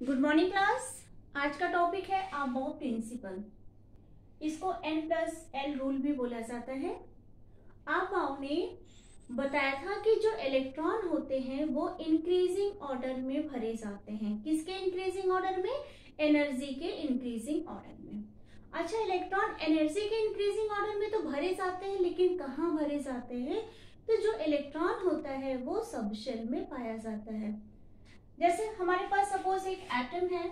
Good morning class. आज का topic है अबाव प्रिंसिपल। इसको N+L रूल भी बोला जाता है। अबाव ने बताया था कि जो इलेक्ट्रॉन होते हैं वो इंक्रीजिंग ऑर्डर में भरे जाते हैं। किसके इंक्रीजिंग ऑर्डर में? एनर्जी के इंक्रीजिंग ऑर्डर में। अच्छा, इलेक्ट्रॉन एनर्जी के इंक्रीजिंग ऑर्डर में तो भरे जाते हैं, लेकिन कहाँ भरे जाते हैं? तो जो इलेक्ट्रॉन होता है वो सब शेल में पाया जाता है। जैसे हमारे पास सपोज एक एटम है,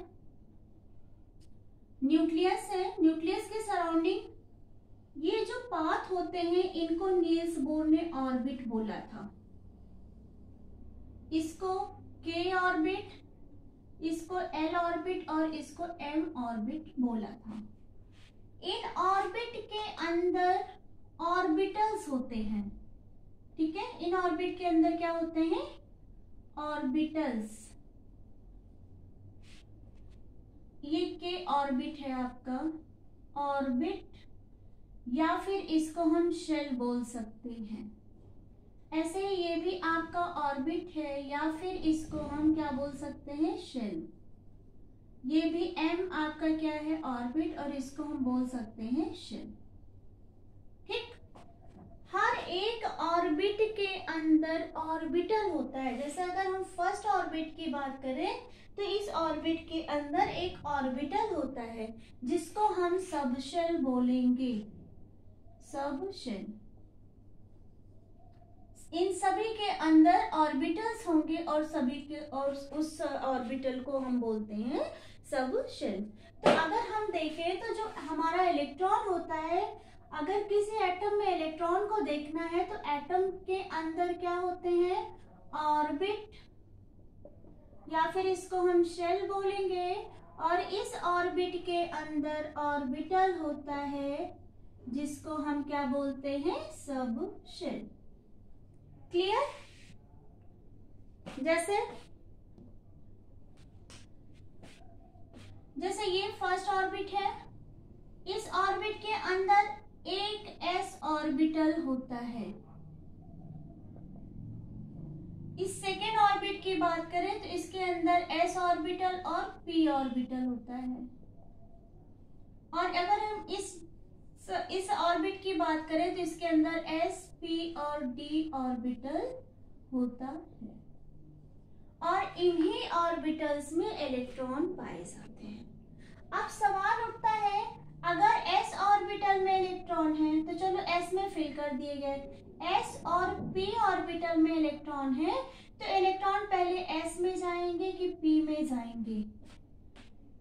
न्यूक्लियस है, न्यूक्लियस के सराउंडिंग ये जो पाथ होते हैं इनको नील्स बोर ने ऑर्बिट बोला था। इसको K ऑर्बिट, इसको L ऑर्बिट और इसको M ऑर्बिट बोला था। इन ऑर्बिट के अंदर ऑर्बिटल्स होते हैं, ठीक है। इन ऑर्बिट के अंदर क्या होते हैं? ऑर्बिटल्स। ये K ऑर्बिट है आपका, ऑर्बिट, या फिर इसको हम शेल बोल सकते हैं। ऐसे ये भी आपका ऑर्बिट है, या फिर इसको हम क्या बोल सकते हैं? शेल। ये भी M आपका क्या है? ऑर्बिट, और इसको हम बोल सकते हैं शेल। ठीक। हर एक ऑर्बिट के अंदर ऑर्बिटल होता है। जैसे अगर हम फर्स्ट ऑर्बिट की बात करें तो इस ऑर्बिट के अंदर एक ऑर्बिटल होता है जिसको हम सबशेल बोलेंगे, सबशेल। इन सभी के अंदर ऑर्बिटल्स होंगे और सभी के और उस ऑर्बिटल को हम बोलते हैं सबशेल। तो अगर हम देखें तो जो हमारा इलेक्ट्रॉन होता है, अगर किसी एटम में इलेक्ट्रॉन को देखना है तो एटम के अंदर क्या होते हैं? ऑर्बिट, या फिर इसको हम शेल बोलेंगे। और इस ऑर्बिट के अंदर ऑर्बिटल होता है जिसको हम क्या बोलते हैं? सबशेल। क्लियर? जैसे ये फर्स्ट ऑर्बिट है, इस ऑर्बिट के अंदर एक s ऑर्बिटल होता है। इस सेकेंड ऑर्बिट की बात करें तो इसके अंदर s ऑर्बिटल और p ऑर्बिटल होता है। और अगर हम इस ऑर्बिट की बात करें तो इसके अंदर s, p और d ऑर्बिटल होता है। और इन्हीं ऑर्बिटल्स में इलेक्ट्रॉन पाए जाते हैं। अब सवाल उठता है, अगर s ऑर्बिटल में इलेक्ट्रॉन है तो चलो s में फिल कर दिए गए। s और p ऑर्बिटल में इलेक्ट्रॉन है तो इलेक्ट्रॉन पहले s में जाएंगे कि p में जाएंगे?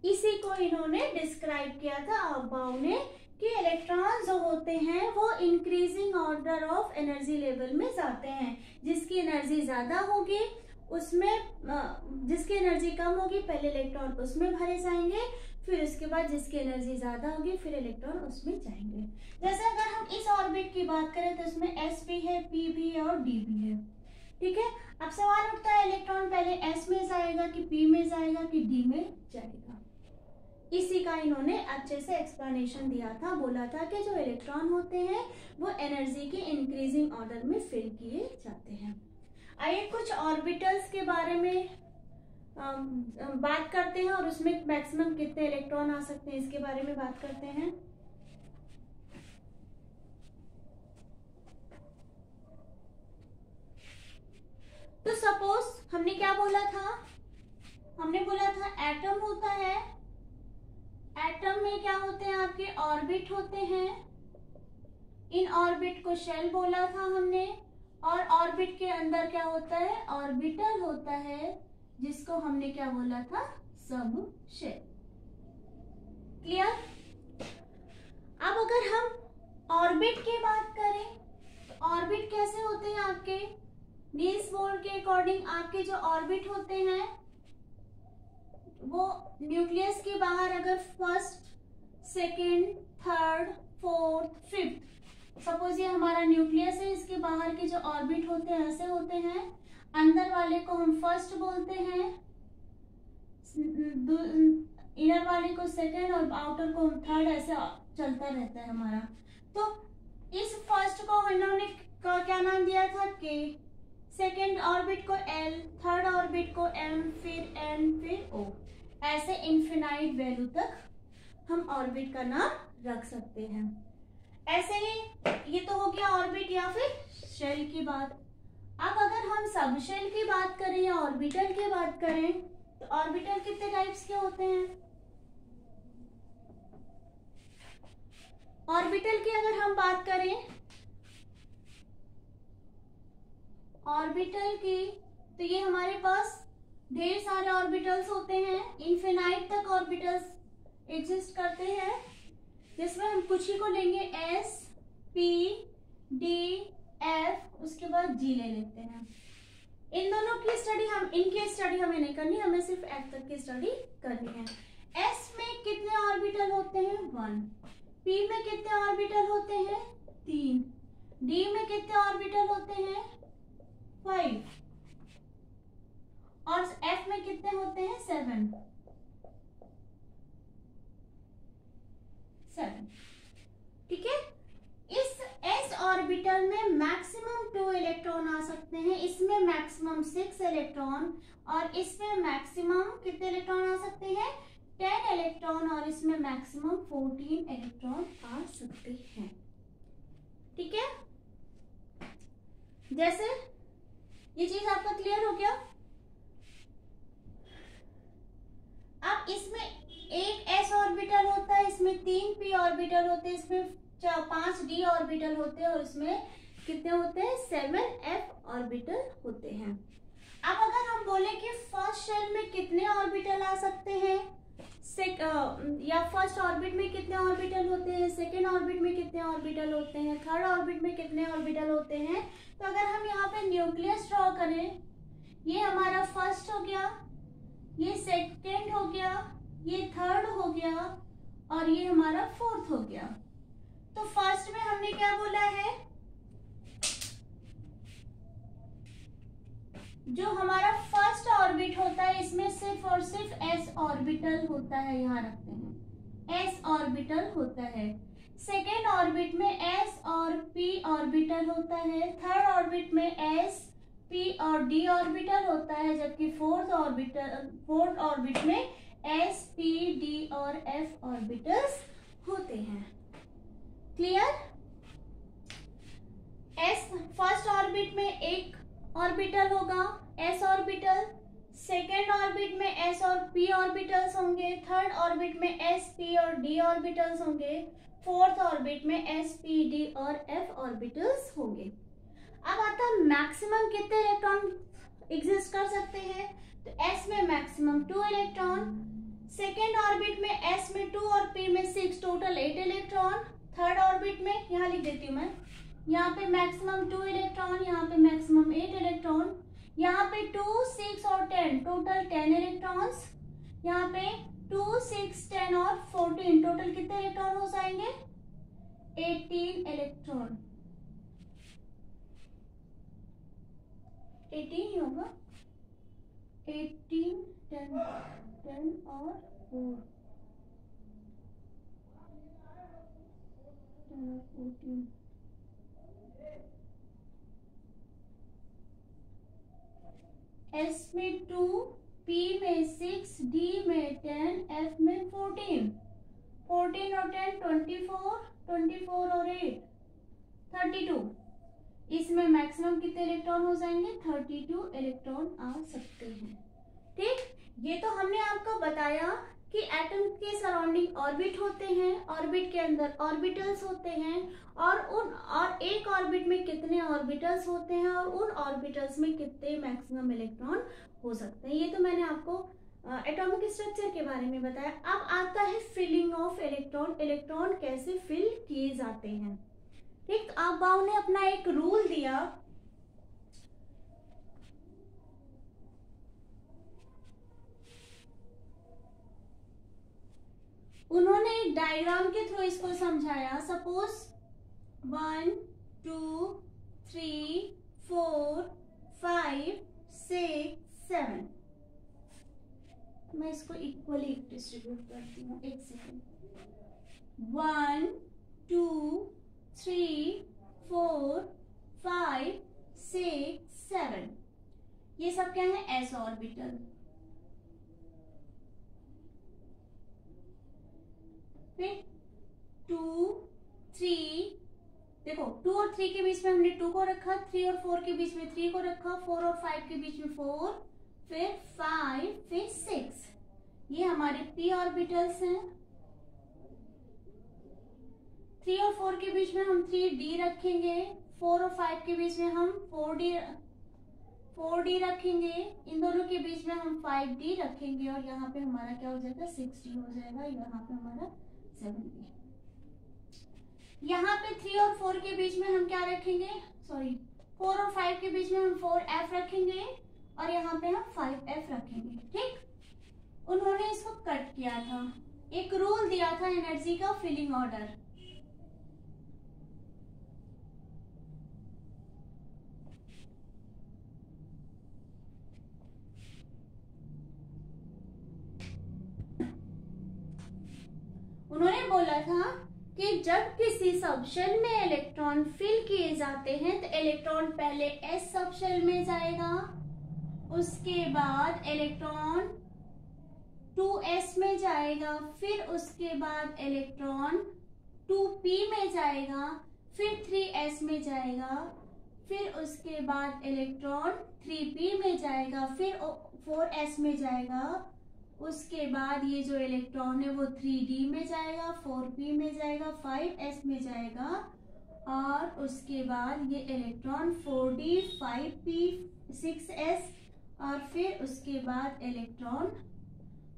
इसी को इन्होंने डिस्क्राइब किया था अबाव ने कि इलेक्ट्रॉन जो होते हैं वो increasing order of energy level में जाते हैं। जिसकी एनर्जी ज्यादा होगी उसमें, जिसकी एनर्जी कम होगी पहले इलेक्ट्रॉन उसमें भरे जाएंगे, फिर उसके बाद जिसकी एनर्जी ज्यादा होगी फिर इलेक्ट्रॉन उसमें जाएंगे। जैसे अगर हम इस ऑर्बिट की बात करें तो इसमें s भी है, p भी है और d भी है, ठीक है। अब सवाल उठता है इलेक्ट्रॉन पहले s में जाएगा कि p में जाएगा कि d में जाएगा? इसी का इन्होंने अच्छे से एक्सप्लेनेशन दिया था। बोला था कि जो इलेक्ट्रॉन होते हैं वो एनर्जी के इंक्रीजिंग ऑर्डर में फिल किए जाते हैं। आइए कुछ ऑर्बिटल्स के बारे में बात करते हैं और उसमें मैक्सिमम कितने इलेक्ट्रॉन आ सकते हैं इसके बारे में बात करते हैं। तो सपोज हमने क्या बोला था? हमने बोला था एटम होता है, एटम में क्या होते हैं? आपके ऑर्बिट होते हैं। इन ऑर्बिट को शेल बोला था हमने। और ऑर्बिट के अंदर क्या होता है? ऑर्बिटल होता है जिसको हमने क्या बोला था? सबशेल। क्लियर? अब अगर हम ऑर्बिट की बात करें तो ऑर्बिट कैसे होते हैं आपके? नील्स बोर के अकॉर्डिंग आपके जो ऑर्बिट होते हैं वो न्यूक्लियस के बाहर अगर first, second, third, fourth, fifth, suppose ये हमारा न्यूक्लियस है, इसके बाहर के जो ऑर्बिट होते हैं ऐसे होते हैं। अंदर वाले को हम फर्स्ट बोलते हैं, इनर वाले को सेकेंड और आउटर को हम थर्ड, ऐसे चलता रहता है हमारा। तो इस फर्स्ट को इन्होंने क्या नाम दिया था? K, सेकेंड ऑर्बिट को L, थर्ड ऑर्बिट को M, फिर N, फिर O। ऐसे इनफिनाइट वैल्यू तक हम ऑर्बिट का नाम रख सकते हैं। ऐसे ही ये तो हो गया ऑर्बिट या फिर शेल की बात। अब अगर हम सब शेल की बात करें या ऑर्बिटल की बात करें तो ऑर्बिटल कितने टाइप्स के होते हैं? ऑर्बिटल की अगर हम बात करें ऑर्बिटल की, तो ये हमारे पास ढेर सारे ऑर्बिटल्स होते हैं, इनफिनाइट तक ऑर्बिटल्स एग्जिस्ट करते हैं, जिसमें हम कुछ ही को लेंगे, एस, पी, डी, एफ, उसके बाद जी ले लेते हैं। इन दोनों की स्टडी इनकी स्टडी हमें नहीं करनी, हमें सिर्फ एफ तक की स्टडी करनी है। एस में कितने ऑर्बिटल होते हैं? 1। पी में कितने ऑर्बिटल होते हैं? 3। डी में कितने ऑर्बिटल होते हैं? 5। और एफ में कितने होते हैं? 7। ठीक है। इस एस ऑर्बिटल में मैक्सिमम 2 इलेक्ट्रॉन आ सकते हैं, इसमें मैक्सिमम 6 इलेक्ट्रॉन, और इसमें मैक्सिमम कितने इलेक्ट्रॉन आ सकते हैं? 10 इलेक्ट्रॉन, और इसमें मैक्सिमम 14 इलेक्ट्रॉन आ सकते हैं। ठीक है, जैसे ये चीज आपका क्लियर हो गया। अब इसमें एक एस ऑर्बिटल होता है, इसमें 3 पी ऑर्बिटल होते हैं, इसमें 5 डी ऑर्बिटल होते हैं, और इसमें कितने होते हैं? 7 एफ ऑर्बिटल होते हैं। अब अगर हम बोले कि फर्स्ट शेल में कितने ऑर्बिटल आ सकते हैं, या फर्स्ट ऑर्बिट में कितने ऑर्बिटल होते हैं, सेकेंड ऑर्बिट में कितने ऑर्बिटल होते हैं, थर्ड ऑर्बिट में कितने ऑर्बिटल होते हैं, तो अगर हम यहाँ पे न्यूक्लियस ड्रॉ करें, ये हमारा फर्स्ट हो गया, ये सेकेंड हो गया, ये थर्ड हो गया, और ये हमारा फोर्थ हो गया। तो फर्स्ट में हमने क्या बोला है? जो हमारा फर्स्ट ऑर्बिट होता है इसमें सिर्फ और सिर्फ एस ऑर्बिटल होता है, यहाँ रखते हैं, एस ऑर्बिटल होता है। सेकेंड ऑर्बिट में एस और पी ऑर्बिटल होता है, थर्ड ऑर्बिट में एस, पी और डी ऑर्बिटल होता है, जबकि फोर्थ ऑर्बिट में एस, पी, डी और एफ ऑर्बिटल्स होते हैं। क्लियर? एस फर्स्ट ऑर्बिट में एक ऑर्बिटल होगा, एस ऑर्बिटल, सेकेंड ऑर्बिट में एस और पी ऑर्बिटल्स होंगे, थर्ड ऑर्बिट में एस, पी और डी ऑर्बिटल्स होंगे, फोर्थ ऑर्बिट में एस, पी, डी और एफ ऑर्बिटल्स होंगे। अब आता है मैक्सिमम कितने इलेक्ट्रॉन एग्जिस्ट कर सकते हैं, तो एस में मैक्सिमम 2 इलेक्ट्रॉन, सेकेंड ऑर्बिट में एस में 2 और पी में 6, टोटल 8 इलेक्ट्रॉन, थर्ड ऑर्बिट में यहाँ लिख देती हूँ मैं, यहाँ पे मैक्सिमम 2 इलेक्ट्रॉन, यहाँ पे मैक्सिमम 8 इलेक्ट्रॉन, यहाँ पे 2, 6 और 10, टोटल 10 इलेक्ट्रॉन्स, यहाँ पे 2, 6, 10 और 14, टोटल कितने इलेक्ट्रॉन हो जाएंगे? 18 इलेक्ट्रॉन, 18 ही होगा, 18, 10 और 4, 14। एस में 2, पी में 6, डी में 10, एफ में 14, 14 और 10 24, 24 और 8 32। इसमें मैक्सिमम कितने इलेक्ट्रॉन हो जाएंगे? 32 इलेक्ट्रॉन आ सकते हैं। ठीक, ये तो हमने आपको बताया कि एटम के सराउंडिंग ऑर्बिट होते हैं, ऑर्बिट के अंदर ऑर्बिटल्स होते हैं, और एक ऑर्बिट में कितने ऑर्बिटल्स होते हैं, और उन ऑर्बिटल्स में कितने मैक्सिमम इलेक्ट्रॉन हो सकते हैं। ये तो मैंने आपको एटॉमिक स्ट्रक्चर के बारे में बताया। अब आता है फिलिंग ऑफ इलेक्ट्रॉन, इलेक्ट्रॉन कैसे फिल किए जाते हैं। ठीक, अब बाउ ने अपना एक रूल दिया, उन्होंने एक डायग्राम के थ्रू इसको समझाया। सपोज 1, 2, 3, 4, 5, 6, 7, मैं इसको इक्वली डिस्ट्रीब्यूट करती हूँ, एक सेकेंड। 1, 2, 3, 4, 5, 6, 7, ये सब क्या है? S orbital. फिर 2 3, देखो 2 और 3 के बीच में हमने 2 को रखा, 3 और 4 के बीच में 3 को रखा, 4 और 5 के बीच में 4, फिर 5, फिर 6। ये हमारे p ऑर्बिटल्स हैं। 3 और 4 के बीच में हम 3d रखेंगे, 4 और 5 के बीच में हम 4d रखेंगे, इन दोनों के बीच में हम 5d रखेंगे, और यहाँ पे हमारा क्या हो जाएगा 6d हो जाएगा, यहाँ पे हमारा 7d। यहाँ पे 3 और 4 के बीच में हम क्या रखेंगे, सॉरी 4 और 5 के बीच में हम 4f रखेंगे, और यहाँ पे हम 5f रखेंगे। ठीक, उन्होंने इसको कट किया था, एक रूल दिया था एनर्जी का फिलिंग ऑर्डर। उन्होंने बोला था कि जब किसी सबशेल में इलेक्ट्रॉन फिल किए जाते हैं तो इलेक्ट्रॉन पहले s सबशेल में जाएगा, उसके बाद इलेक्ट्रॉन 2s में जाएगा, फिर उसके बाद इलेक्ट्रॉन 2p में जाएगा, फिर 3s में जाएगा, फिर उसके बाद इलेक्ट्रॉन 3p में जाएगा, फिर 4s में जाएगा, उसके बाद ये जो इलेक्ट्रॉन है वो 3d में जाएगा, 4p में जाएगा, 5s में जाएगा, और उसके बाद ये इलेक्ट्रॉन 4d 5p 6s, और फिर उसके बाद इलेक्ट्रॉन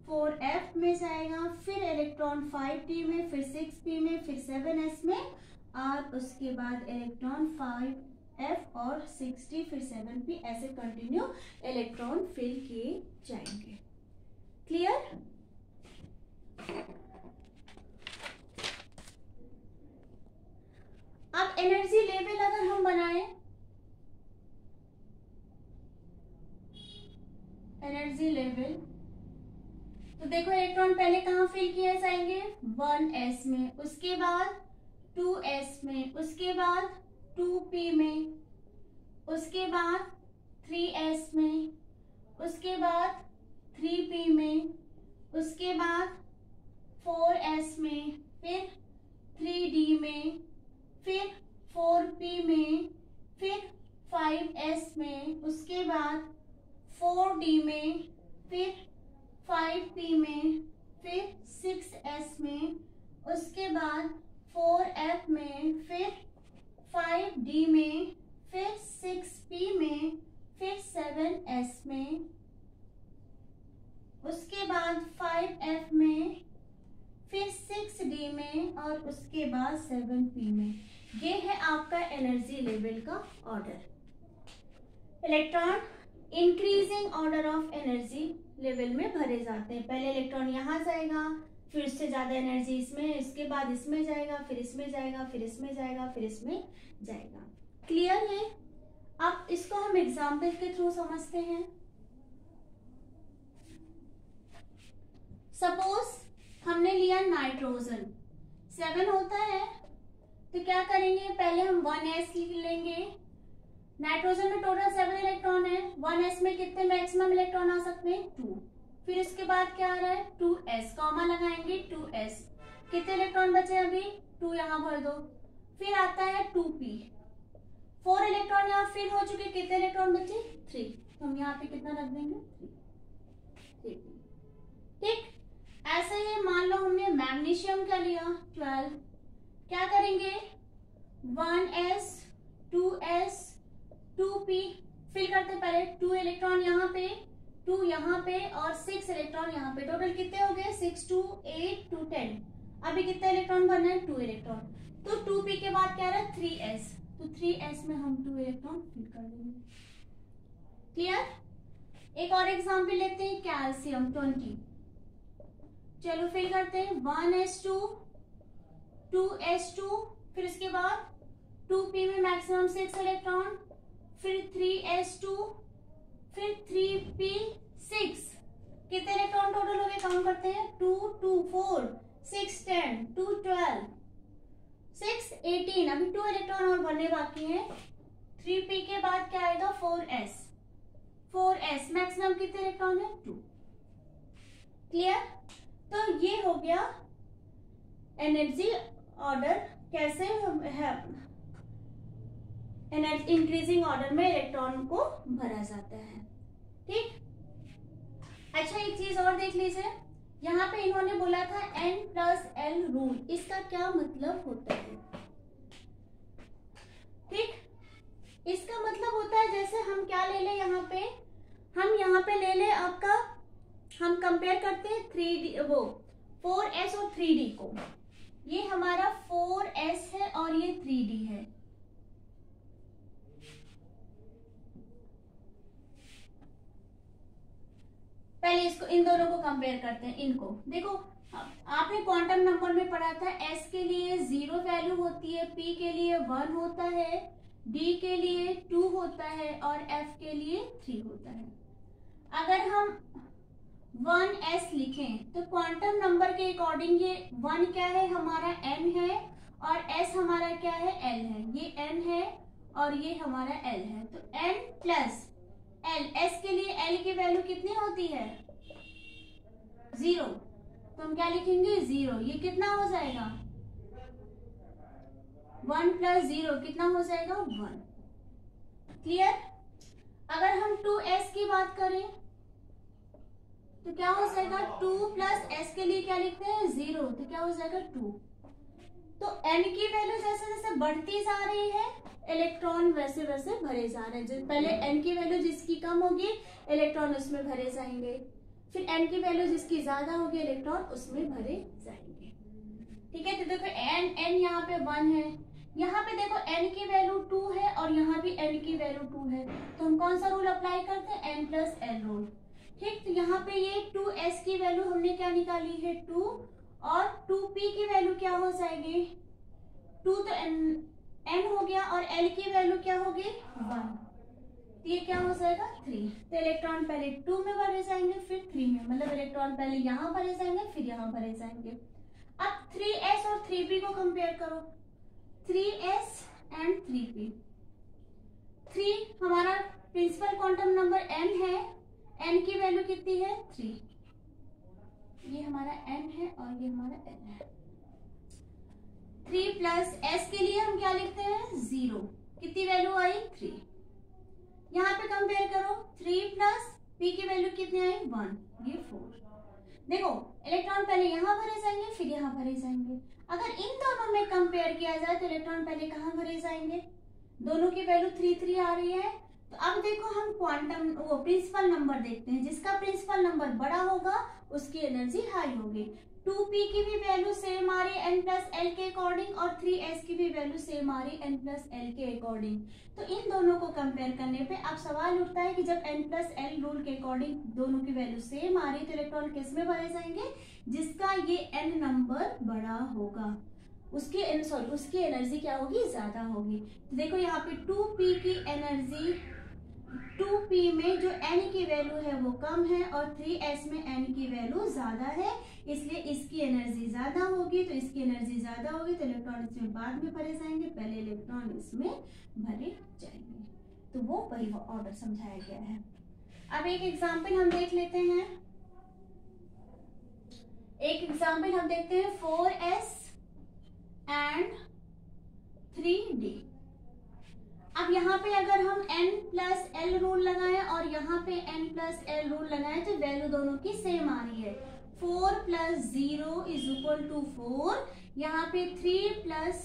4f में जाएगा, फिर इलेक्ट्रॉन 5d में, फिर 6p में, फिर 7s में, और उसके बाद इलेक्ट्रॉन 5f और 6d फिर 7p, ऐसे कंटिन्यू इलेक्ट्रॉन फिल किए जाएंगे। क्लियर? अब एनर्जी लेवल अगर हम बनाएं, एनर्जी लेवल, तो देखो इलेक्ट्रॉन पहले कहाँ फिल किए जाएंगे, 1s में, उसके बाद 2s में, उसके बाद 2p में, उसके बाद 3s में, उसके बाद 3p में, उसके बाद 4s में, फिर 3d में, फिर 4p में, फिर 5s में, उसके बाद 4d में, फिर 5p में, फिर 6s में, उसके बाद 4f में, फिर 5d में, फिर 6p में, फिर 7s में, उसके बाद 5f में, फिर 6d में, और उसके बाद 7p में। ये है आपका एनर्जी लेवल का order. Electron increasing order of energy level में भरे जाते हैं। पहले इलेक्ट्रॉन यहाँ जाएगा, फिर उससे ज्यादा एनर्जी इसमें, इसके बाद इसमें जाएगा, फिर इसमें जाएगा, फिर इसमें जाएगा, फिर इसमें जाएगा। क्लियर है? अब इसको हम एग्जाम्पल के थ्रू समझते हैं। सपोज हमने लिया नाइट्रोजन 7 होता है, तो क्या करेंगे, पहले हम 1s लेंगे। नाइट्रोजन में टोटल 7 इलेक्ट्रॉन है, 1s में कितने मैक्सिमम इलेक्ट्रॉन आ सकते हैं, 2। फिर इसके बाद क्या आ रहा है, 2s, कॉमा लगाएंगे 2s, कितने इलेक्ट्रॉन बचे अभी, 2 यहाँ भर दो। फिर आता है 2p, 4 इलेक्ट्रॉन यहाँ फिल हो चुके, कितने इलेक्ट्रॉन बचे, 3, तो हम यहाँ पे कितना रख देंगे, 3। ठीक, ऐसे ही मान लो हमने मैग्नीशियम का लिया 12, क्या करेंगे, 1s 2s 2p फिल करते, पहले 2 इलेक्ट्रॉन यहाँ पे, 2 यहाँ पे, और 6 इलेक्ट्रॉन यहाँ पे, टोटल कितने हो गए, 6 2 8 2 10। अभी कितना इलेक्ट्रॉन भरना है, 2 इलेक्ट्रॉन। तो 2p के बाद क्या रहा, 3s, तो 3s में हम 2 इलेक्ट्रॉन फिल कर देंगे। क्लियर? एक और एग्जाम्पल लेते हैं, कैल्शियम 20, चलो फिल करते हैं, 1s2 2s2, फिर इसके बाद 2p में मैक्सिमम 6 इलेक्ट्रॉन, फिर 3s2, फिर 3p 6, कितने इलेक्ट्रॉन टोटल हो गए, काउंट करते हैं, 2 2 4 6 10 2 12 6 18, अभी 2 इलेक्ट्रॉन और भरने बाकी हैं। 3p के बाद क्या आएगा, 4s, 4s मैक्सिमम कितने इलेक्ट्रॉन है, 2। क्लियर? तो ये हो गया एनर्जी ऑर्डर कैसे है, एनर्जी इंक्रीजिंग ऑर्डर में इलेक्ट्रॉन को भरा जाता है। ठीक, अच्छा एक चीज और देख लीजिए, यहाँ पे इन्होंने बोला था N+L रूल, इसका क्या मतलब होता है? ठीक, इसका मतलब होता है जैसे हम क्या ले लें, यहाँ पे ले लें आपका, हम कंपेयर करते हैं 3D वो 4s और 3D को। ये हमारा 4s है और ये 3D है। पहले इसको, इन दोनों को कंपेयर करते हैं। इनको देखो, आपने क्वांटम नंबर में पढ़ा था s के लिए 0 वैल्यू होती है, p के लिए 1 होता है, d के लिए 2 होता है और f के लिए 3 होता है। अगर हम 1s लिखें तो क्वांटम नंबर के अकॉर्डिंग ये 1 क्या है हमारा n है और s हमारा क्या है l है। ये n है और ये हमारा l है। तो n प्लस l, s के लिए l की वैल्यू कितनी होती है 0, तो हम क्या लिखेंगे 0। ये कितना हो जाएगा 1 प्लस 0 कितना हो जाएगा 1। क्लियर। अगर हम 2s की बात करें तो क्या हो जाएगा 2 प्लस s के लिए क्या लिखते हैं 0, तो क्या हो जाएगा 2। तो n की वैल्यू जैसे जैसे बढ़ती जा रही है इलेक्ट्रॉन वैसे वैसे भरे जा रहे हैं। पहले n की वैल्यू जिसकी कम होगी इलेक्ट्रॉन उसमें भरे जाएंगे, फिर n की वैल्यू जिसकी ज्यादा होगी इलेक्ट्रॉन उसमें भरे जाएंगे। ठीक है, तो देखो n यहाँ पे 1 है, यहाँ पे देखो n की वैल्यू 2 है और यहाँ भी n की वैल्यू 2 है, तो हम कौन सा रूल अप्लाई करते हैं n+l रूल। ठीक, तो यहाँ पे ये 2s की वैल्यू हमने क्या निकाली है 2 और 2p की वैल्यू क्या हो जाएगी 2, तो n हो गया और l की वैल्यू क्या होगी 1, तो ये क्या हो जाएगा 3। तो इलेक्ट्रॉन पहले 2 में भरे जाएंगे फिर 3 में, मतलब इलेक्ट्रॉन पहले यहाँ भरे जाएंगे फिर यहाँ भरे जाएंगे। अब 3s और 3p को कंपेयर करो, 3s एंड 3p। 3 हमारा प्रिंसिपल क्वांटम नंबर n है, n की वैल्यू कितनी है 3, ये हमारा n है और ये हमारा l है। 3 प्लस s के लिए हम क्या लिखते हैं 0, कितनी वैल्यू आई 3। यहाँ पे कंपेयर करो 3 प्लस p की वैल्यू कितनी आई 1, ये 4। देखो इलेक्ट्रॉन पहले यहाँ भरे जाएंगे फिर यहाँ भरे जाएंगे। अगर इन दोनों में कंपेयर किया जाए तो इलेक्ट्रॉन पहले कहाँ भरे जाएंगे, दोनों की वैल्यू 3 3 आ रही है। तो अब देखो हम क्वांटम वो प्रिंसिपल नंबर देखते हैं, जिसका प्रिंसिपल नंबर बड़ा होगा उसकी एनर्जी हाई होगी। 2p की भी वैल्यू सेम आ रही है n+l के अकॉर्डिंग और 3s की भी वैल्यू सेम आ रही है n+l के अकॉर्डिंग। तो इन दोनों को कंपेयर करने पे अब सवाल उठता है कि जब n+l रूल के अकॉर्डिंग दोनों की वैल्यू सेम आ रही है तो इलेक्ट्रॉन किस में भरे जाएंगे, जिसका ये n नंबर बड़ा होगा उसकी एनर्जी क्या होगी ज्यादा होगी। तो देखो यहाँ पे 2p की एनर्जी 2p में जो n की वैल्यू है वो कम है और 3s में n की वैल्यू ज्यादा है, इसलिए इसकी एनर्जी ज्यादा होगी। तो इसकी एनर्जी ज्यादा होगी तो इलेक्ट्रॉन इसमें बाद में भरे जाएंगे, पहले इलेक्ट्रॉन इसमें भरे जाएंगे। तो वो वही ऑर्डर समझाया गया है। अब एक एग्जाम्पल हम देख लेते हैं, एक एग्जाम्पल हम देखते हैं 4s एंड 3d। अब यहाँ पे अगर हम n+l रूल लगाएं और यहाँ पे n+l रूल लगाएं तो वैल्यू दोनों की सेम आ रही है। 4 + 0 = 4, यहाँ पे 3 प्लस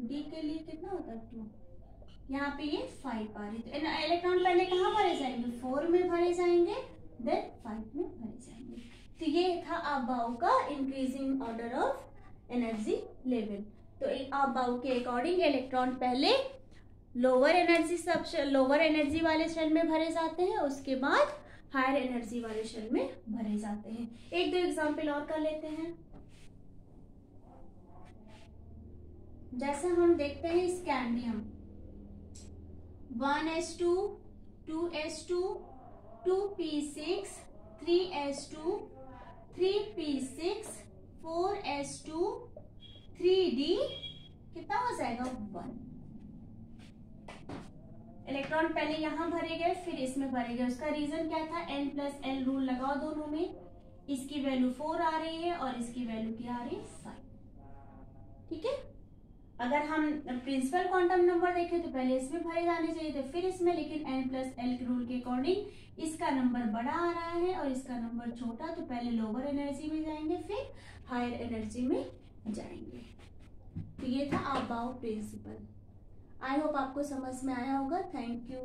d के लिए कितना होता है 2, यहाँ पे ये 5 आ रही। तो इलेक्ट्रॉन पहले कहाँ भरे जाएंगे 4 में भरे जाएंगे देन 5 में भरे जाएंगे। तो ये था अबाउ का increasing order of energy level. तो अबाउ के अकॉर्डिंग इलेक्ट्रॉन पहले लोअर एनर्जी वाले शेल में भरे जाते हैं, उसके बाद हायर एनर्जी वाले शेल में भरे जाते हैं। एक दो एग्जांपल और कर लेते हैं। जैसे हम देखते हैं scandium 1s2 2s2 2p6 3s2 3p6 4s2 3d कितना हो जाएगा 1। इलेक्ट्रॉन पहले यहां भरे गए फिर इसमें भरे गए, उसका रीजन क्या था n+l रूल लगाओ दोनों में। इसकी वैल्यू 4 आ रही है और इसकी वैल्यू क्या आ रही है 5। ठीक है, अगर हम प्रिंसिपल क्वांटम नंबर देखें तो पहले इसमें भरे जाने चाहिए थे फिर इसमें, लेकिन n+l के रूल के अकॉर्डिंग इसका नंबर बड़ा आ रहा है और इसका नंबर छोटा, तो पहले लोअर एनर्जी में जाएंगे फिर हायर एनर्जी में जाएंगे। तो ये था अबाउट प्रिंसिपल। आई होप आपको समझ में आया होगा। Thank you.